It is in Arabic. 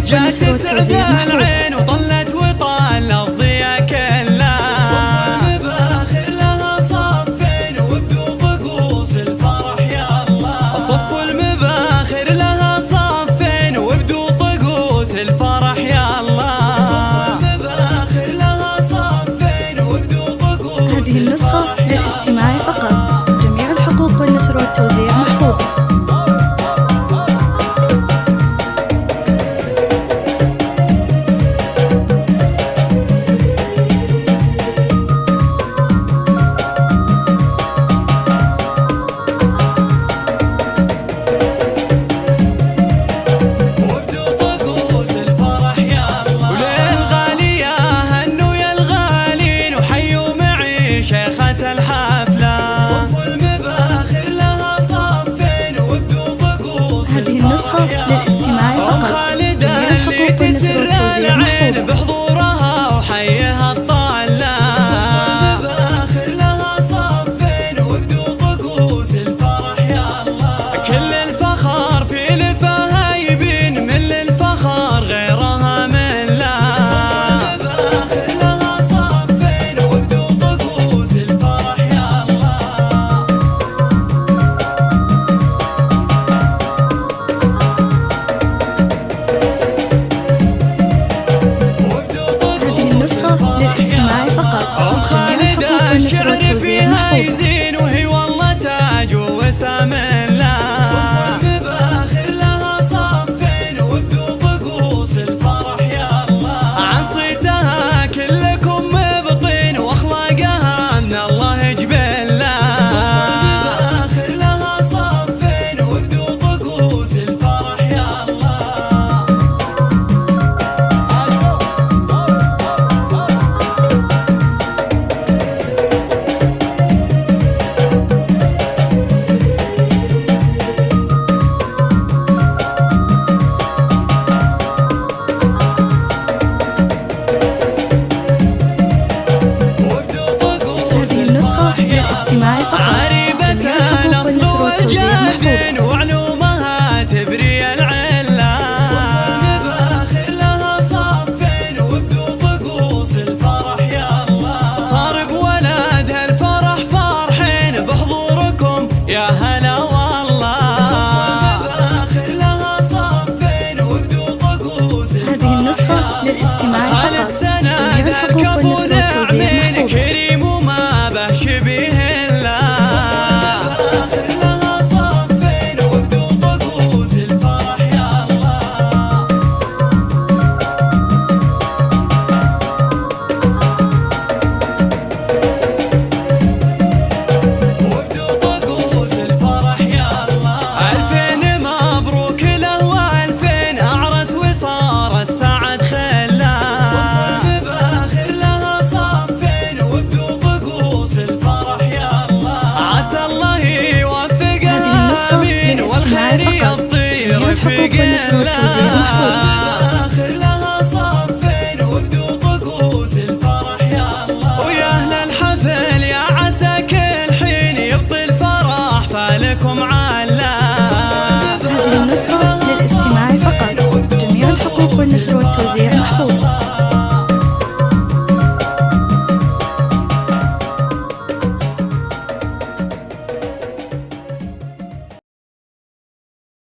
جات تسعد العين وطلت وطال الضيا كلها، صف المباخر لها صفين وابدوا طقوس الفرح يا الله. صف المباخر لها صفين وابدوا طقوس الفرح يا الله. صف المباخر لها صفين وابدوا طقوس. هذه النسخة للاستماع فقط. جميع الحقوق والنشر والتوزيع محفوظة. شيخة الحفلة صف المباخر لها صفين وابدوا طقوس. هذه النسخة للاستماع فقط. خالدة اللي تسر العين بحضورها وحيها الطالة. صف المباخر لها صفين وابدوا طقوس الفرح يا الله. كل الفخر في لفها يبين من للفخر غيرها من لا. الشعر فيها يزين وهي والله تاج وسام الله. صف المباخر لها صفين وابدوا طقوس الفرح يا الله. عن صيتها كلكم مبطين واخلاقها من الله جبلها. صف المباخر لها صفين وابدوا طقوس الفرح يا الله. عريبة الأصل والجاد وعلومها تبري العلة. صف المباخر لها صفين وابدوا طقوس الفرح يا الله. صار بولدها الفرح فرحين بحضوركم يا هلا والله. صف المباخر لها صفين وابدوا طقوس الفرح. هذه النسخة للاستماع فقط. خالد سند الكفو نعمين كريم وما به شبيه. والخير يطير في قلة.